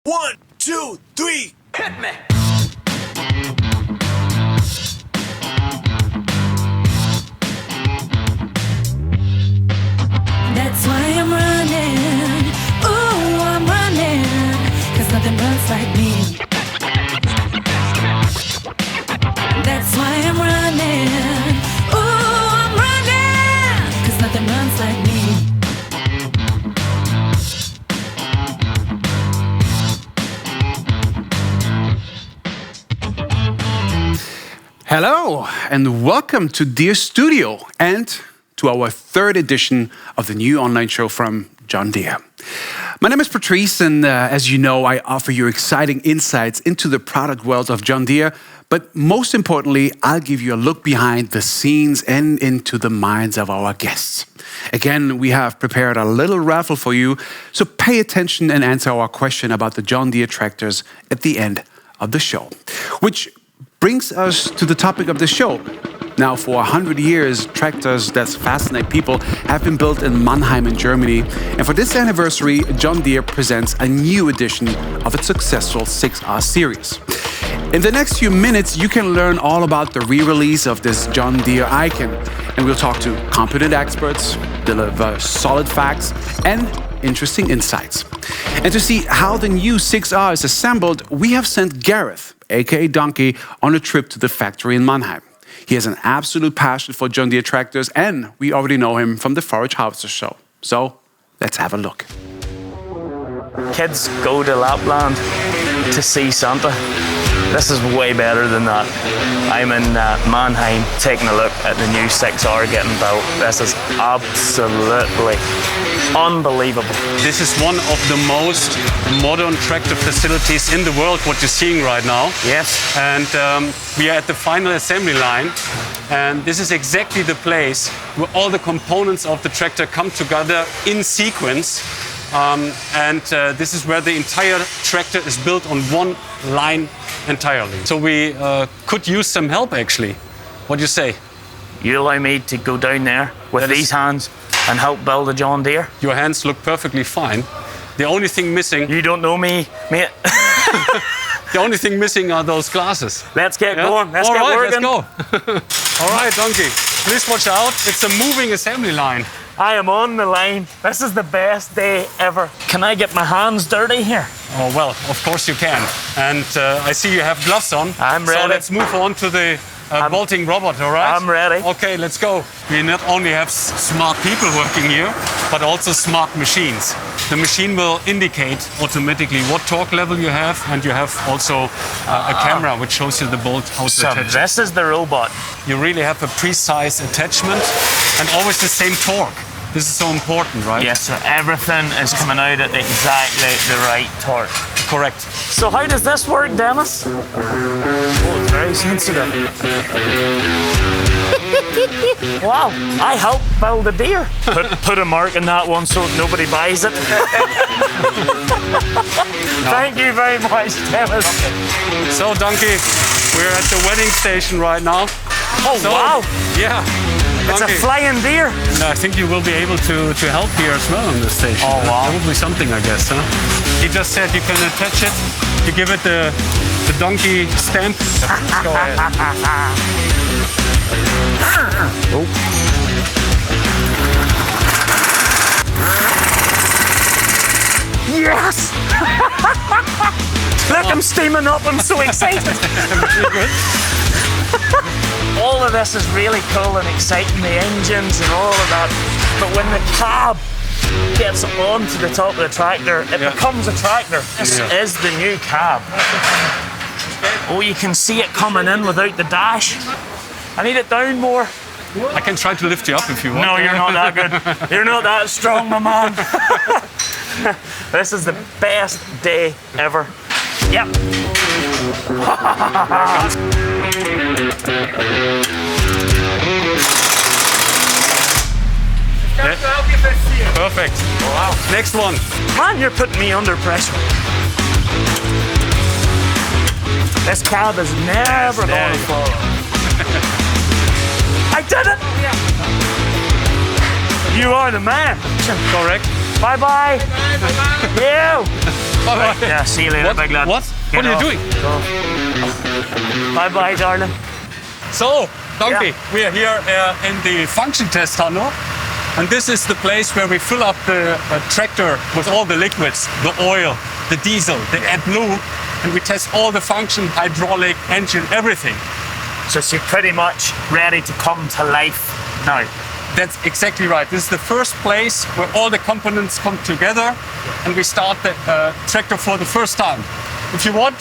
1, 2, 3, hit me! That's why I'm running. Ooh, I'm running. 'Cause nothing runs like me. That's why I'm running. Ooh, I'm running. 'Cause nothing runs like me. Hello and welcome to DEERE Studio and to our third edition of the new online show from John Deere. My name is Patrice and as you know, I offer you exciting insights into the product world of John Deere, but most importantly, I'll give you a look behind the scenes and into the minds of our guests. Again, we have prepared a little raffle for you, so pay attention and answer our question about the John Deere tractors at the end of the show, which brings us to the topic of the show. Now, for 100 years, tractors that fascinate people have been built in Mannheim in Germany. And for this anniversary, John Deere presents a new edition of its successful 6R series. In the next few minutes, you can learn all about the re-release of this John Deere icon. And we'll talk to competent experts, deliver solid facts, and interesting insights. And to see how the new 6R is assembled, we have sent Gareth, aka Donkey, on a trip to the factory in Mannheim. He has an absolute passion for John Deere tractors, and we already know him from the Forage Harvester show. So let's have a look. Kids go to Lapland to see Santa. This is way better than that. I'm in Mannheim taking a look at the new 6R getting built. This is absolutely unbelievable. This is one of the most modern tractor facilities in the world, what you're seeing right now. Yes. And we are at the final assembly line. And this is exactly the place where all the components of the tractor come together in sequence. This is where the entire tractor is built on one line entirely. So we could use some help actually. What do you say? You allow me to go down there with these hands and help build a John Deere? Your hands look perfectly fine. The only thing missing... You don't know me, mate. The only thing missing are those glasses. Let's get going. Let's get working. Let's go. All right, Donkey. Please watch out. It's a moving assembly line. I am on the line. This is the best day ever. Can I get my hands dirty here? Oh, well, of course you can. And I see you have gloves on. I'm ready. So let's move on to the bolting robot, all right? I'm ready. Okay, let's go. We not only have smart people working here, but also smart machines. The machine will indicate automatically what torque level you have, and you have also a camera which shows you the bolt, how to attach it. This is the robot. You really have a precise attachment and always the same torque. This is so important, right? Yes, so everything is coming out at exactly the right torque. Correct. So how does this work, Dennis? Oh, it's very sensitive. Wow, I helped build a Deere. Put a mark in that one so nobody buys it. Thank you very much, Dennis. So, Donkey, we're at the wedding station right now. Oh, wow. Yeah. It's Donkey. a flying Deere. And I think you will be able to help here as well on this station. Oh, wow. That would be something, I guess, huh? He just said you can attach it. You give it the donkey stamp. Go ahead. Oh. Yes! Look, I'm steaming up. I'm so excited. All of this is really cool and exciting, the engines and all of that. But when the cab gets onto the top of the tractor, it becomes a tractor. This is the new cab. Oh, you can see it coming in without the dash. I need it down more. I can try to lift you up if you want. No, you're not that good. You're not that strong, my man. This is the best day ever. Yep. Perfect. Wow. Next one. Man, you're putting me under pressure. This cab is never going to fall. I did it! You are the man. Correct. Bye-bye. You. Bye-bye. Yeah, see you later, big lad. What? What are you doing? Bye-bye, darling. So, Donkey, we are here in the function test tunnel. And this is the place where we fill up the tractor with all the liquids, the oil, the diesel, the AdBlue, and we test all the function, hydraulic, engine, everything. So it's pretty much ready to come to life now. That's exactly right. This is the first place where all the components come together and we start the tractor for the first time. If you want,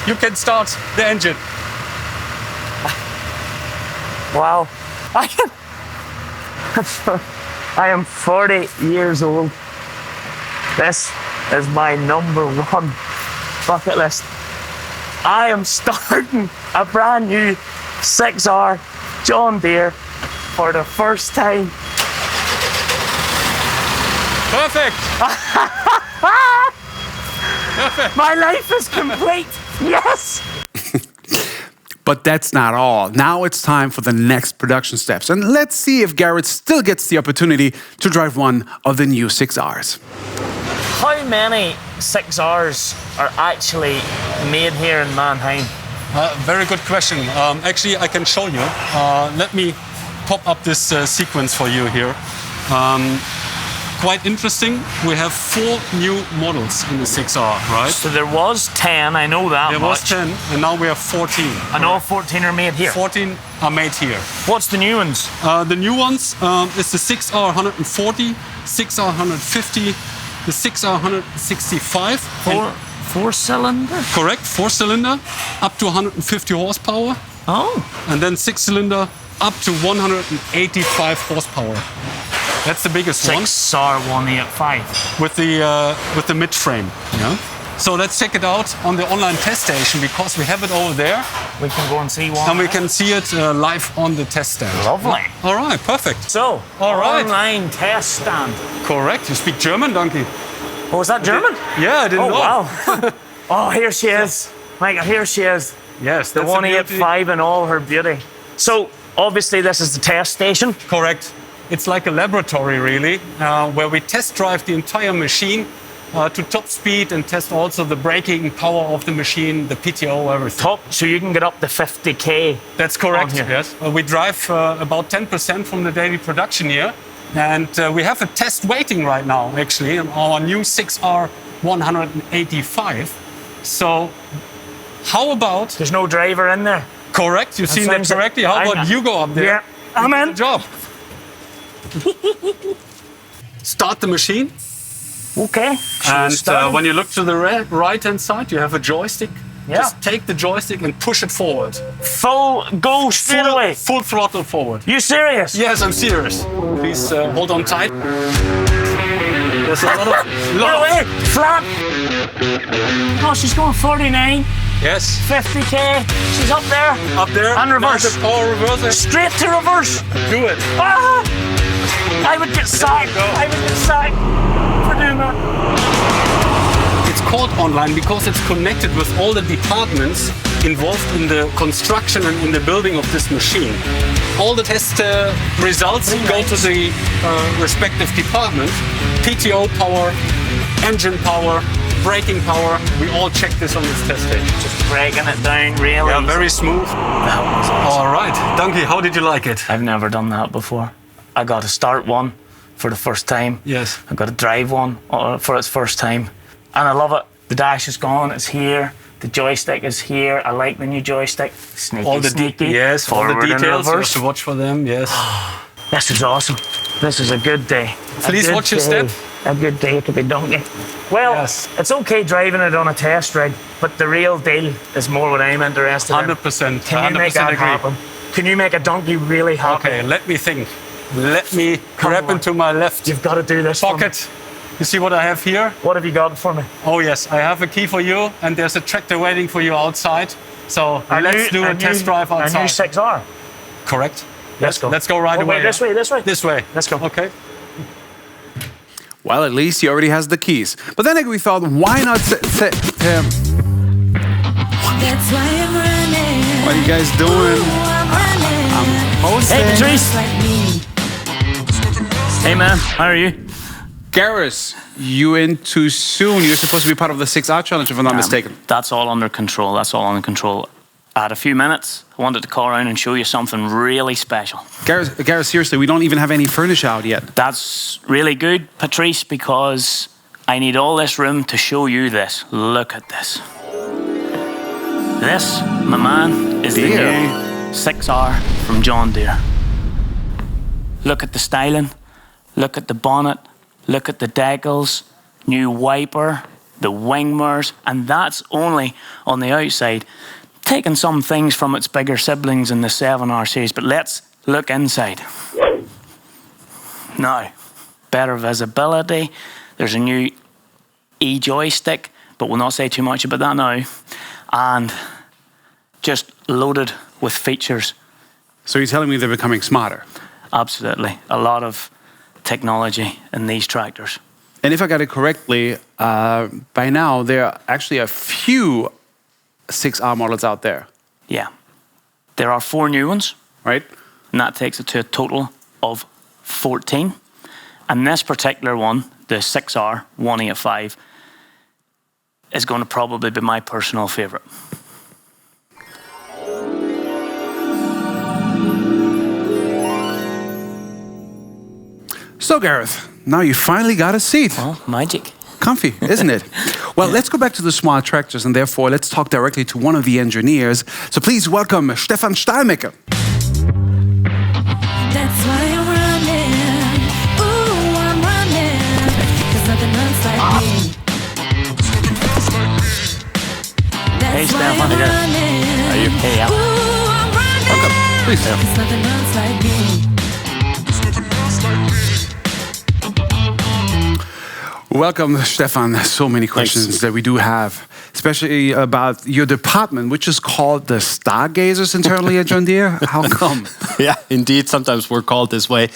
you can start the engine. Wow. I am 40 years old. This is my #1 bucket list. I am starting a brand new 6R John Deere for the first time. Perfect. My life is complete. Yes. But that's not all. Now it's time for the next production steps. And let's see if Garrett still gets the opportunity to drive one of the new 6Rs. How many 6Rs are actually made here in Mannheim? Very good question. Actually, I can show you. Let me pop up this sequence for you here. Quite interesting. We have 4 new models in the 6R, right? So there was 10, I know that There much. was 10, and now we have 14. And all 14 are made here. 14 are made here. What's the new ones? The new ones is the 6R 140, 6R 150, the 6R 165. Four-cylinder? Correct, 4-cylinder, up to 150 horsepower. Oh. And then 6-cylinder, up to 185 horsepower. That's the biggest one. 6R 185. With the mid frame. Yeah. So let's check it out on the online test station because we have it over there. We can go and see one. And we can see it live on the test stand. Lovely. All right, perfect. So, All right. online test stand. Correct. You speak German, Donkey? Oh, is that German? Yeah, I didn't know. Wow. Oh, here she is. Michael, here she is. Yes, The that's a beauty. 185 in all her beauty. So, obviously, this is the test station. Correct. It's like a laboratory, really, where we test drive the entire machine to top speed and test also the braking power of the machine, the PTO, everything. Top, so you can get up to 50k. That's correct, On here. yes. We drive about 10% from the daily production here. And we have a test waiting right now, actually, on our new 6R 185. So how about... There's no driver in there. Correct, you've seen that sounds- correctly. How about you go up there? Yeah, I'm in. Good job. Start the machine. Okay. And when you look to the right-hand side, you have a joystick. Yeah. Just take the joystick and push it forward. Full go straight away. Full throttle forward. You serious? Yes, I'm serious. Please hold on tight. There's a lot of... Get away. Flat. Oh, she's going 49, Yes. 50k. She's up there. Up there. And reverse. Nice power reverser. Straight to reverse. Do it. Ah! I would get sacked. go. I would get sacked for doing that. It's called online because it's connected with all the departments involved in the construction and in the building of this machine. All the test results go to the respective department. PTO power, engine power, braking power. We all check this on this test stage. Just breaking it down really. Yeah, very smooth. That was awesome. All right. Donkey, how did you like it? I've never done that before. I got to start one for the first time. Yes. I got to drive one for its first time. And I love it. The dash is gone, it's here. The joystick is here. I like the new joystick. Sneaky, All the sneaky. yes, all the Forward and details. You have reverse. to watch for them. Yes. This is awesome. This is a good day. Please watch your step. A good day to be donkey. Well, Yes. it's okay driving it on a test rig, but the real deal is more what I'm interested in. 100%. Can you make 100% that agree. happen? Can you make a donkey really happy? Okay, let me think. Let me grab on. into my left You've got to do this for me. pocket. You see what I have here? What have you got for me? Oh yes, I have a key for you, and there's a tractor waiting for you outside. So let's do a test drive outside. A new 6R. Correct. Let's go. Let's go right Oh, away. wait, this way, this way. This way. Let's go. Okay. Well, at least he already has the keys. But then we thought, why not That's why I'm running. what are you guys doing? I'm running. Hosting. Hey, Patrice. Like me. Hey, man. How are you? Gareth, you in too soon. You're supposed to be part of the 6R challenge, if I'm not mistaken. That's all under control. I had a few minutes. I wanted to call around and show you something really special. Gareth, seriously, we don't even have any furniture out yet. That's really good, Patrice, because I need all this room to show you this. Look at this. This, my man, is the new 6R from John Deere. Look at the styling. Look at the bonnet. Look at the decals. New wiper, the wing mirrors, and that's only on the outside. Taking some things from its bigger siblings in the 7R series, but let's look inside. Now, better visibility. There's a new e-joystick, but we'll not say too much about that now. And just loaded with features. So you're telling me they're becoming smarter? Absolutely. A lot of technology in these tractors. And if I got it correctly, by now there are actually a few 6R models out there. Yeah. There are 4 new ones. Right? And that takes it to a total of 14. And this particular one, the 6R 185, is going to probably be my personal favorite. So Gareth, now you finally got a seat. Oh, magic. Comfy, isn't it? Well, let's go back to the smart tractors, and therefore let's talk directly to one of the engineers. So please welcome Stefan Stahlmecke. That's why I'm running. Ooh, I'm running. 'Cause nothing runs like me. Hey, That's why Stefan. I'm running. Are you? Hey, yeah. Ooh, I'm running. Welcome. Please. 'Cause nothing runs like me. Welcome, Stefan. So many questions that we do have, especially about your department, which is called the Stargazers internally at John Deere. How come? Yeah, indeed. Sometimes we're called this way.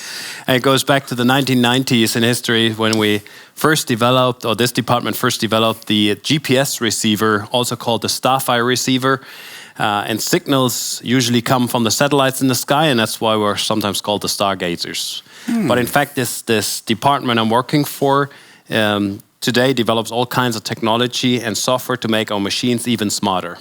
And it goes back to the 1990s in history when we first developed, or this department first developed, the GPS receiver, also called the Starfire receiver. And signals usually come from the satellites in the sky, and that's why we're sometimes called the Stargazers. But in fact, this department I'm working for today develops all kinds of technology and software to make our machines even smarter.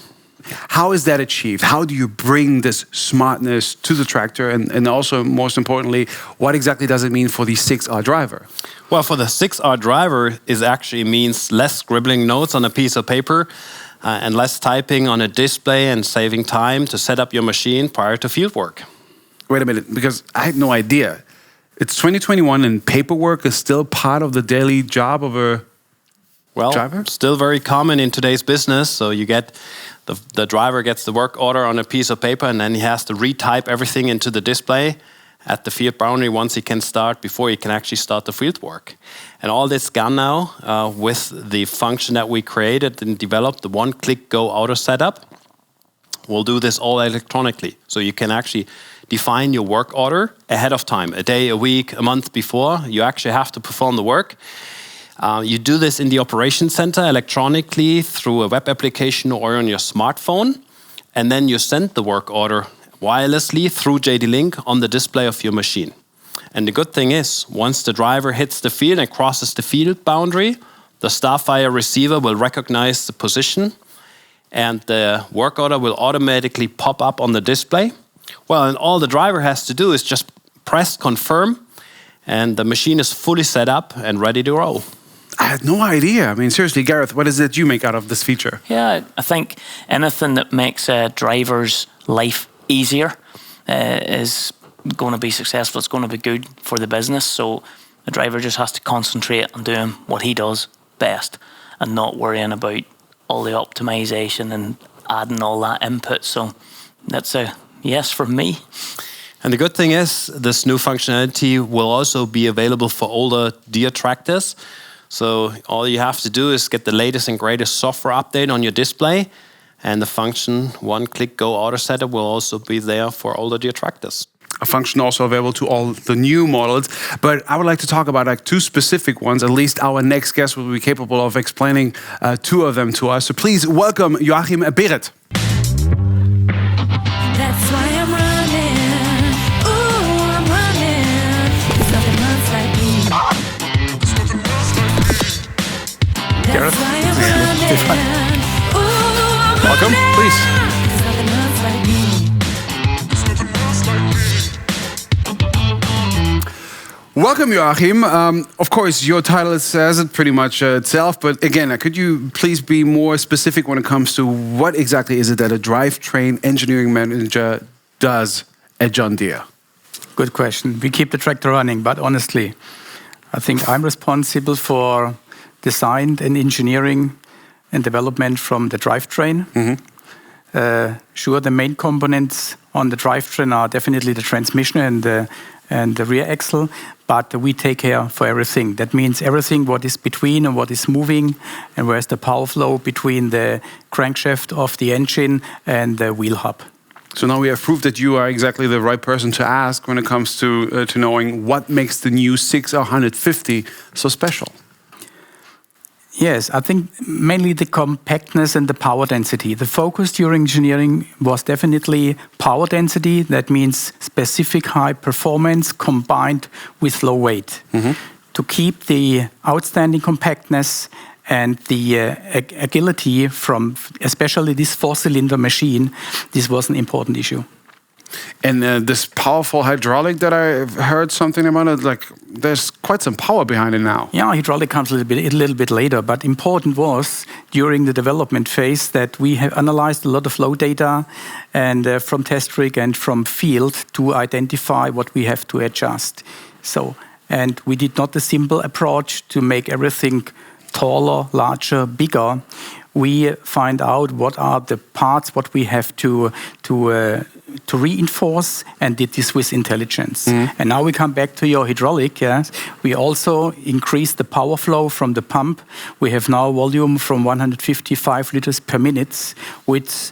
How is that achieved? How do you bring this smartness to the tractor? And also, most importantly, what exactly does it mean for the 6R driver? Well, for the 6R driver, it actually means less scribbling notes on a piece of paper and less typing on a display and saving time to set up your machine prior to field work. Wait a minute, because I had no idea. It's 2021 and paperwork is still part of the daily job of a driver? Still very common in today's business. So you get the driver gets the work order on a piece of paper, and then he has to retype everything into the display at the field boundary once he can start, before he can actually start the field work. And all this gone now with the function that we created and developed, the one-click go auto setup. We'll do this all electronically. So you can actually define your work order ahead of time, a day, a week, a month before. You actually have to perform the work. You do this in the operation center electronically through a web application or on your smartphone. And then you send the work order wirelessly through JD-Link on the display of your machine. And the good thing is, once the driver hits the field and crosses the field boundary, the Starfire receiver will recognize the position and the work order will automatically pop up on the display. Well, and all the driver has to do is just press confirm, and the machine is fully set up and ready to roll. I had no idea. I mean, seriously, Gareth, what is it you make out of this feature? Yeah, I think anything that makes a driver's life easier is going to be successful. It's going to be good for the business. So the driver just has to concentrate on doing what he does best and not worrying about all the optimization and adding all that input. So that's a yes from me. And the good thing is, this new functionality will also be available for older Deere tractors. So all you have to do is get the latest and greatest software update on your display, and the function one-click go auto setup will also be there for older Deere tractors. A function also available to all the new models. But I would like to talk about two specific ones. At least our next guest will be capable of explaining 2 of them to us. So please welcome Joachim Beret. That's why I'm running. Ooh, I'm running. 'Cause nothing runs like me. Gareth. That's why I'm running. Ooh, I'm Welcome, running. please. 'Cause nothing runs like me. Welcome, Joachim. Of course, your title says it pretty much itself, but again, could you please be more specific when it comes to what exactly is it that a drivetrain engineering manager does at John Deere? Good question. We keep the tractor running, but honestly, I think I'm responsible for design and engineering and development from the drivetrain. Sure, the main components on the drivetrain are definitely the transmission and the rear axle, but we take care for everything. That means everything what is between and what is moving, and where's the power flow between the crankshaft of the engine and the wheel hub. So now we have proved that you are exactly the right person to ask when it comes to knowing what makes the new 6R150 so special. Yes, I think mainly the compactness and the power density. The focus during engineering was definitely power density. That means specific high performance combined with low weight. To keep the outstanding compactness and the agility from especially this four-cylinder machine, this was an important issue. And this powerful hydraulic that I've heard something about it, like there's quite some power behind it now. Yeah, hydraulic comes a little bit later, but important was during the development phase that we have analyzed a lot of flow data and from test rig and from field to identify what we have to adjust. So, and we did not a simple approach to make everything taller, larger, bigger. We find out what are the parts what we have to reinforce, and did this with intelligence. And now we come back to your hydraulic. Yes, we also increased the power flow from the pump. We have now volume from 155 liters per minute, which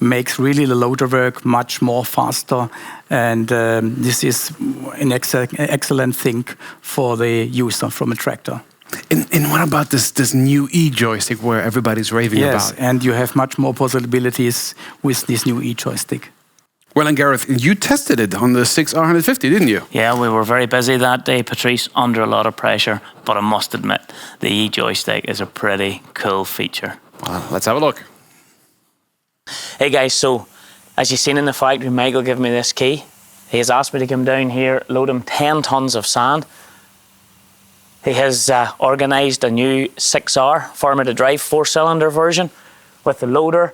makes really the loader work much more faster. And this is an excellent thing for the user from a tractor. And what about this new e-joystick where everybody's raving yes, about? and you have much more possibilities with this new e-joystick. Well, and Gareth, you tested it on the 6R150, didn't you? Yeah, we were very busy that day, Patrice, under a lot of pressure. But I must admit, the e-joystick is a pretty cool feature. Well, let's have a look. Hey guys, so as you've seen in the factory, Michael gave me this key. He has asked me to come down here, load him 10 tons of sand. He has organised a new 6R for me to drive, 4-cylinder version with the loader.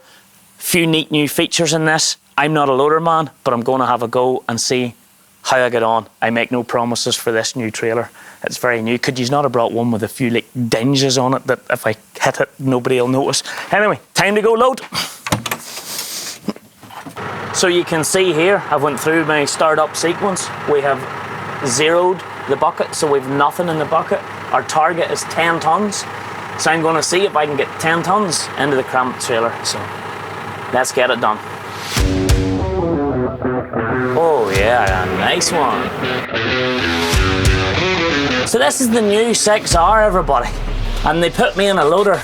Few neat new features in this. I'm not a loader man, but I'm going to have a go and see how I get on. I make no promises for this new trailer. It's very new. Could you not have brought one with a few like dinges on it that if I hit it, nobody will notice? Anyway, time to go load. So you can see here, I went through my startup sequence. We have zeroed the bucket, so we've nothing in the bucket. Our target is 10 tons. So I'm going to see if I can get 10 tons into the cramped trailer. So let's get it done. Oh yeah, a nice one. So this is the new 6R, everybody. And they put me in a loader.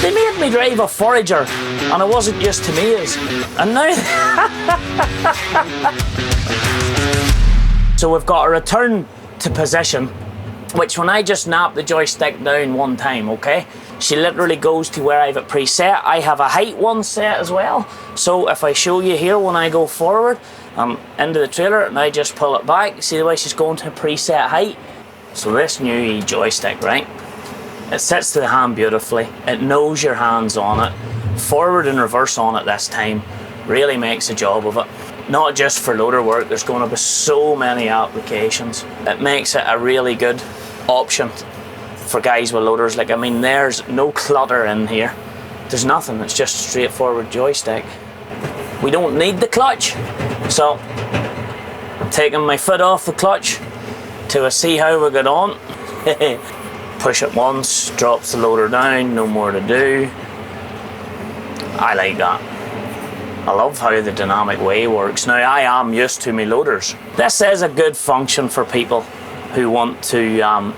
They made me drive a forager, and it wasn't just tomatoes. And now... So we've got a return to position, which when I just snap the joystick down one time, okay, she literally goes to where I have it preset. I have a height one set as well. So if I show you here, when I go forward, I'm into the trailer and I just pull it back. See the way she's going to preset height? So this new joystick, right? It sits to the hand beautifully. It knows your hands on it. Forward and reverse on it this time. Really makes a job of it. Not just for loader work, there's going to be so many applications. It makes it a really good option for guys with loaders. Like, I mean, there's no clutter in here. There's nothing, it's just a straightforward joystick. We don't need the clutch. So, I'm taking my foot off the clutch to see how we get on. Push it once, drops the loader down, no more to do. I like that. I love how the dynamic way works. Now, I am used to my loaders. This is a good function for people who want to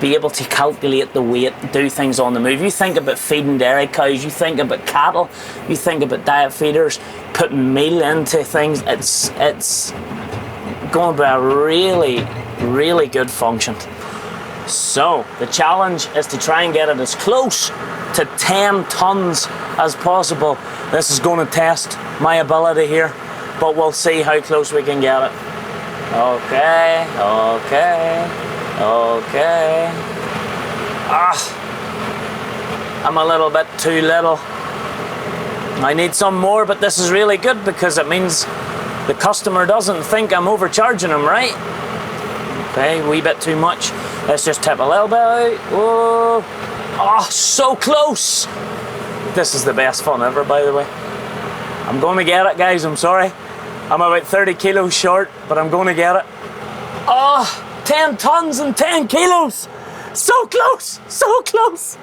be able to calculate the weight, do things on the move. You think about feeding dairy cows, you think about cattle, you think about diet feeders, putting meal into things. It's going to be a really, really good function. So the challenge is to try and get it as close to 10 tons as possible. This is going to test my ability here, but we'll see how close we can get it. Okay. I'm a little bit too little. I need some more, but this is really good because it means the customer doesn't think I'm overcharging him, right? Okay, wee bit too much. Let's just tip a little bit out. Whoa. Oh, so close. This is the best fun ever, by the way. I'm going to get it, guys. I'm sorry. I'm about 30 kilos short, but I'm going to get it. Oh, 10 tons and 10 kilos. So close, so close.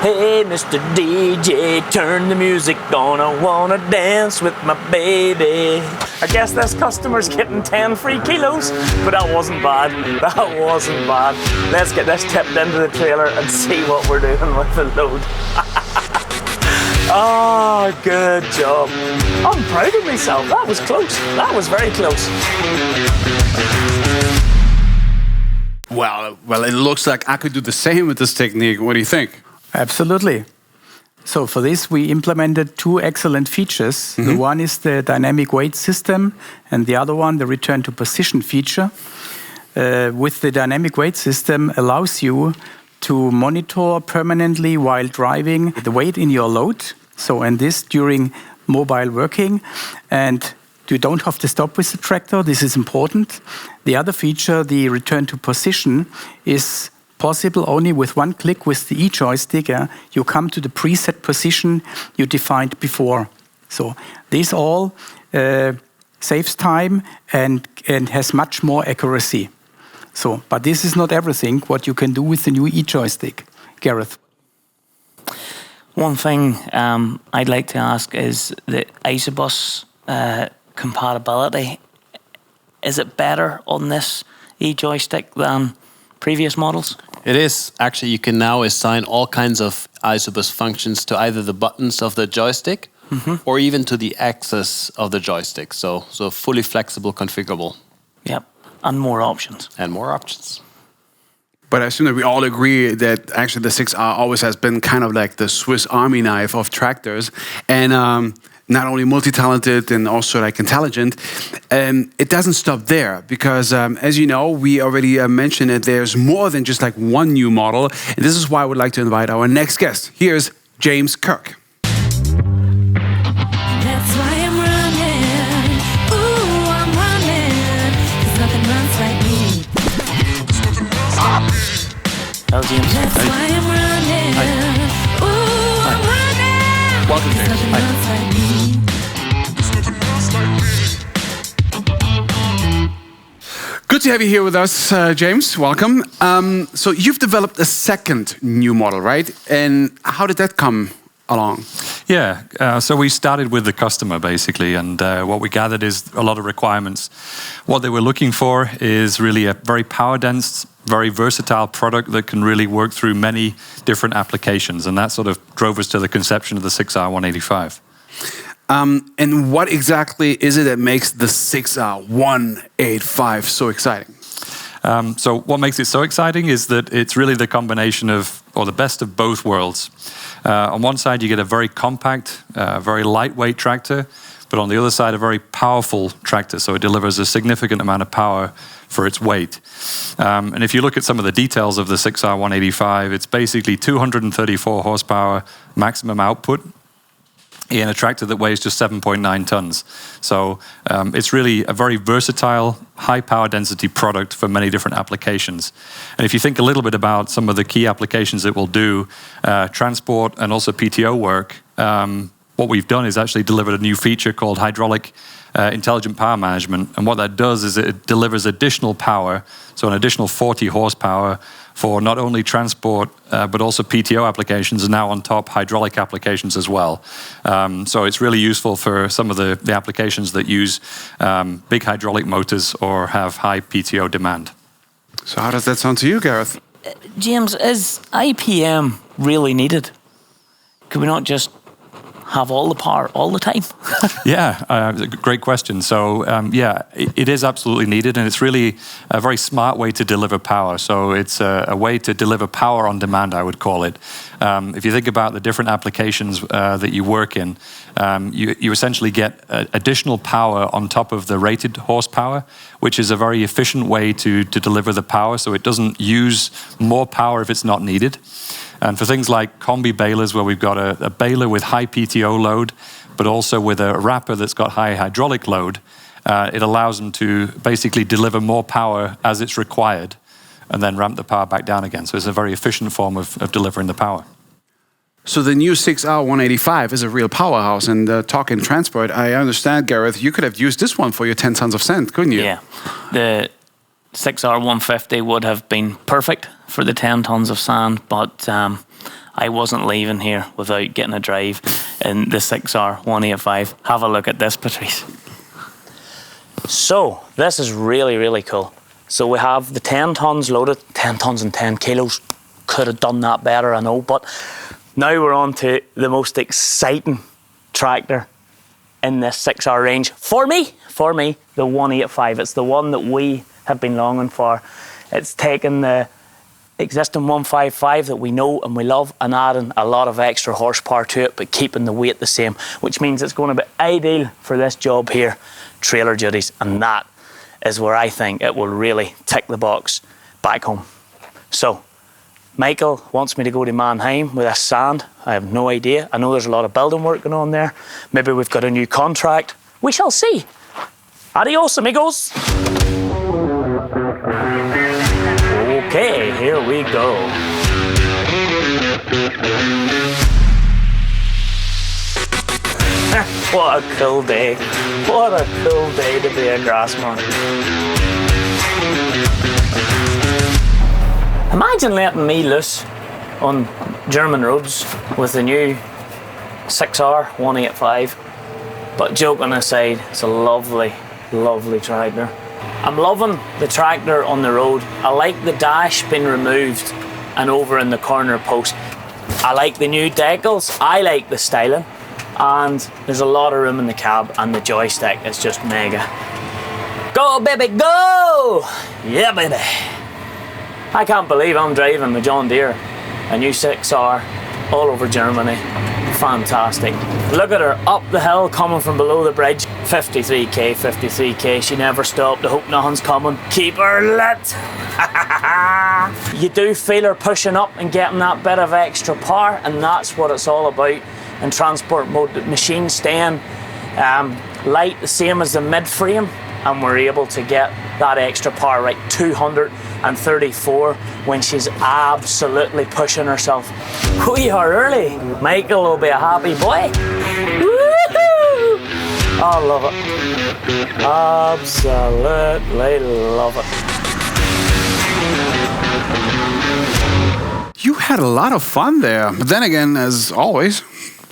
Hey, Mr. DJ, turn the music on. I wanna dance with my baby. I guess this customer's getting 10 free kilos, but that wasn't bad. That wasn't bad. Let's get this tipped into the trailer and see what we're doing with the load. Oh, good job. I'm proud of myself. That was close. That was very close. Well, it looks like I could do the same with this technique. What do you think? Absolutely. So for this, we implemented two excellent features. The one is the dynamic weight system, and the other one, the return to position feature. With the dynamic weight system, allows you to monitor permanently while driving the weight in your load. So, and this during mobile working, and you don't have to stop with the tractor. This is important. The other feature, the return to position, is possible only with one click with the e-joystick. You come to the preset position you defined before. So this all saves time and has much more accuracy. So, but this is not everything what you can do with the new e-joystick. Gareth. One thing I'd like to ask is the Isobus compatibility. Is it better on this e-joystick than previous models? It is. Actually, you can now assign all kinds of Isobus functions to either the buttons of the joystick or even to the axis of the joystick. So fully flexible, configurable. Yep, and more options. And more options. But I assume that we all agree that actually the 6R always has been kind of like the Swiss Army knife of tractors. And not only multi-talented and also like intelligent. It doesn't stop there because, as you know, we already mentioned that there's more than just like one new model. And this is why I would like to invite our next guest. Here's James Kirk. That's why I'm running. Ooh, I'm running. 'Cause nothing runs like me. How's James? That's why I'm running. Ooh, I'm running. Welcome, James. Nothing runs like me. Good to have you here with us, James. Welcome. So you've developed a second new model, right? And how did that come along? Yeah, so we started with the customer basically, and what we gathered is a lot of requirements. What they were looking for is really a very power dense, very versatile product that can really work through many different applications, and that sort of drove us to the conception of the 6R 185. And what exactly is it that makes the 6R 185 so exciting? So what makes it so exciting is that it's really the combination of, or the best of both worlds. On one side, you get a very compact, very lightweight tractor, but on the other side, a very powerful tractor. So it delivers a significant amount of power for its weight. And if you look at some of the details of the 6R 185, it's basically 234 horsepower maximum output in a tractor that weighs just 7.9 tons. So it's really a very versatile, high power density product for many different applications. And if you think a little bit about some of the key applications it will do, transport and also PTO work, what we've done is actually delivered a new feature called hydraulic intelligent power management. And what that does is it delivers additional power, so an additional 40 horsepower for not only transport, but also PTO applications, and now on top, hydraulic applications as well. So it's really useful for some of the applications that use big hydraulic motors or have high PTO demand. So how does that sound to you, Gareth? James, is IPM really needed? Could we not just have all the power all the time? Yeah, great question. So yeah, it is absolutely needed, and it's really a very smart way to deliver power. So it's a way to deliver power on demand, I would call it. If you think about the different applications that you work in, you essentially get additional power on top of the rated horsepower, which is a very efficient way to deliver the power, so it doesn't use more power if it's not needed. And for things like combi balers, where we've got a baler with high PTO load, but also with a wrapper that's got high hydraulic load, it allows them to basically deliver more power as it's required, and then ramp the power back down again. So it's a very efficient form of delivering the power. So the new 6R 185 is a real powerhouse. And talking transport, I understand, Gareth, you could have used this one for your 10 tons of sand, couldn't you? Yeah, the 6R 150 would have been perfect for the 10 tons of sand, but I wasn't leaving here without getting a drive in the 6R 185. Have a look at this, Patrice. So this is really, really cool. So we have the 10 tons loaded, 10 tons and 10 kilos. Could have done that better, I know, but now we're on to the most exciting tractor in this 6R range. For me, the 185. It's the one that we have been longing for. It's taken the existing 155 that we know and we love and adding a lot of extra horsepower to it, but keeping the weight the same, which means it's going to be ideal for this job here, trailer duties, and that is where I think it will really tick the box back home. So Michael wants me to go to Mannheim with this sand. I have no idea. I know there's a lot of building work going on there. Maybe we've got a new contract. We shall see. Adios, amigos. Okay, here we go. What a cool day. What a cool day to be a grassman. Imagine letting me loose on German roads with the new 6R 185. But joking aside, it's a lovely, lovely tractor. I'm loving the tractor on the road. I like the dash being removed and over in the corner post. I like the new decals. I like the styling. And there's a lot of room in the cab, and the joystick is just mega. Go, baby, go! Yeah, baby. I can't believe I'm driving the John Deere, a new 6R, all over Germany. Fantastic. Look at her up the hill coming from below the bridge. 53k, 53k. She never stopped. I hope nothing's coming. Keep her lit. You do feel her pushing up and getting that bit of extra power, and that's what it's all about in transport mode. The machine staying light, the same as the mid frame, and we're able to get that extra power, right? 234 when she's absolutely pushing herself. We are early. Michael will be a happy boy. Woo-hoo! I love it. Absolutely love it. You had a lot of fun there. But then again, as always.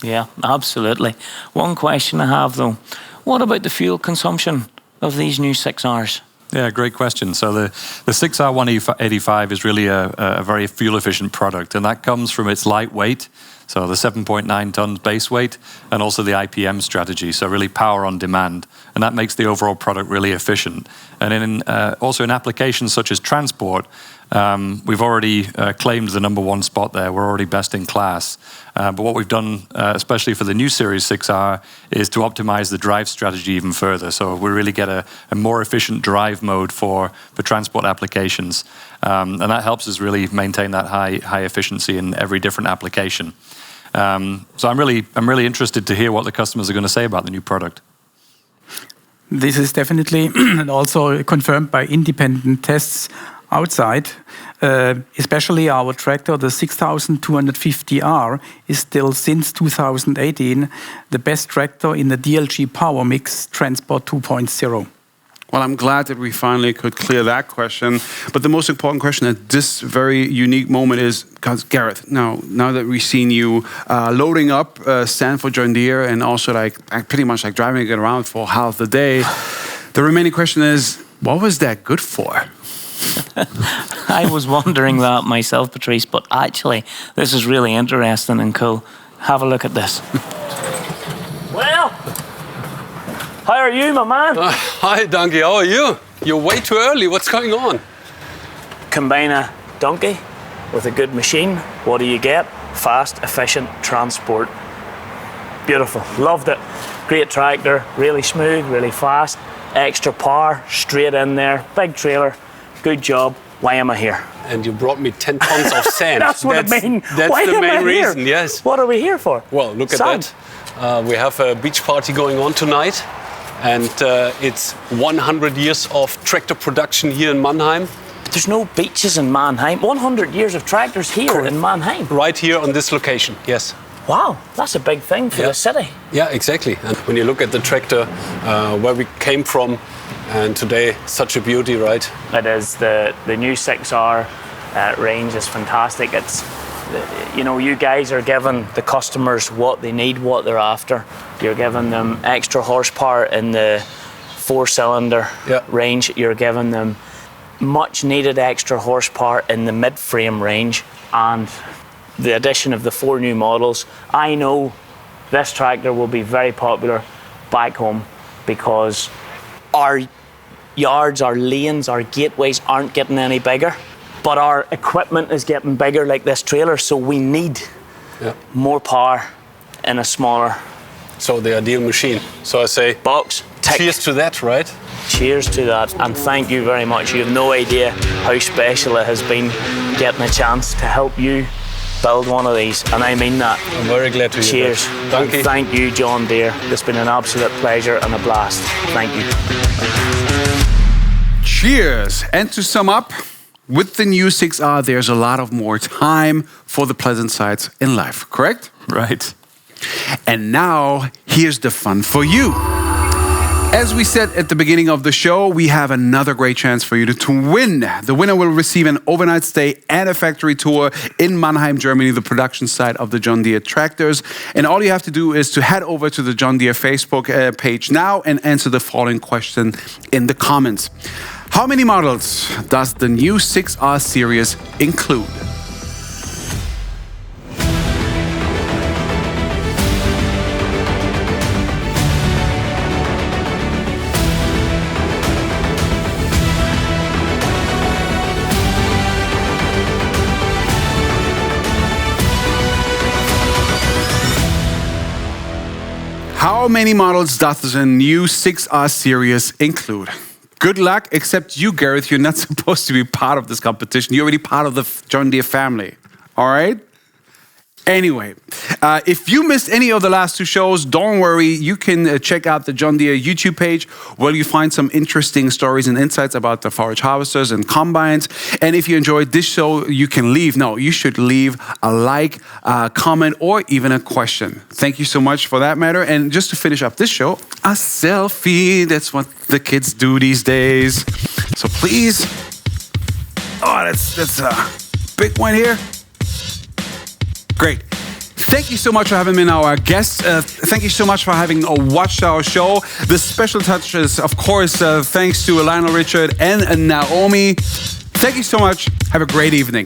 Yeah, absolutely. One question I have though, what about the fuel consumption of these new 6Rs? Yeah, great question. So the 6R 185 is really a very fuel efficient product, and that comes from its light weight, so the 7.9 tons base weight, and also the IPM strategy, so really power on demand, and that makes the overall product really efficient. And also in applications such as transport, we've already claimed the #1 spot there. We're already best in class. But what we've done, especially for the new Series 6R, is to optimize the drive strategy even further. So we really get a more efficient drive mode for transport applications. And that helps us really maintain that high efficiency in every different application. So I'm really interested to hear what the customers are going to say about the new product. This is definitely also confirmed by independent tests outside. Especially our tractor, the 6250R, is still since 2018 the best tractor in the DLG Power Mix Transport 2.0. Well, I'm glad that we finally could clear that question. But the most important question at this very unique moment is, because Gareth, now that we've seen you loading up sand for John Deere and also pretty much driving it around for half the day, the remaining question is, what was that good for? I was wondering that myself, Patrice, but actually this is really interesting and cool. Have a look at this. How are you, my man? Hi, donkey. How are you? You're way too early. What's going on? Combine a donkey with a good machine. What do you get? Fast, efficient transport. Beautiful. Loved it. Great tractor. Really smooth, really fast. Extra power, straight in there. Big trailer. Good job. Why am I here? And you brought me 10 tons of sand. That's what I mean. That's Why the am main I here? reason, yes. What are we here for? Well, look at Sand. that. We have a beach party going on tonight. And it's 100 years of tractor production here in Mannheim. There's no beaches in Mannheim. 100 years of tractors here in Mannheim. Right here on this location, yes. Wow, that's a big thing for the city. Yeah, exactly. And when you look at the tractor, where we came from, and today, such a beauty, right? It is. The new 6R range is fantastic. It's, you know, you guys are giving the customers what they need, what they're after. You're giving them extra horsepower in the 4-cylinder range. You're giving them much needed extra horsepower in the mid-frame range, and the addition of the 4 new models. I know this tractor will be very popular back home because our yards, our lanes, our gateways aren't getting any bigger, but our equipment is getting bigger like this trailer, so we need more power in a smaller. So the ideal machine. So I say, box. Tick. Cheers to that, right? Cheers to that, and thank you very much. You have no idea how special it has been getting a chance to help you build one of these, and I mean that. I'm very glad to hear Cheers. that. Thank you. Thank you, John Deere. It's been an absolute pleasure and a blast. Thank you. Cheers. And to sum up, with the new 6R, there's a lot of more time for the pleasant sides in life, correct? Right. And now, here's the fun for you. As we said at the beginning of the show, we have another great chance for you to win. The winner will receive an overnight stay and a factory tour in Mannheim, Germany, the production site of the John Deere tractors. And all you have to do is to head over to the John Deere Facebook page now and answer the following question in the comments. How many models does the new 6R series include? How many models does the new 6R series include? Good luck, except you, Gareth. You're not supposed to be part of this competition. You're already part of the John Deere family. All right? Anyway, if you missed any of the last 2 shows, don't worry. You can check out the John Deere YouTube page where you find some interesting stories and insights about the forage harvesters and combines. And if you enjoyed this show, you can leave. No, you should leave a like, a comment, or even a question. Thank you so much for that matter. And just to finish up this show, a selfie. That's what the kids do these days. So please. Oh, that's a big one here. Great. Thank you so much for having been our guest. Thank you so much for having watched our show. The special touches, of course, thanks to Lionel Richard and Naomi. Thank you so much. Have a great evening.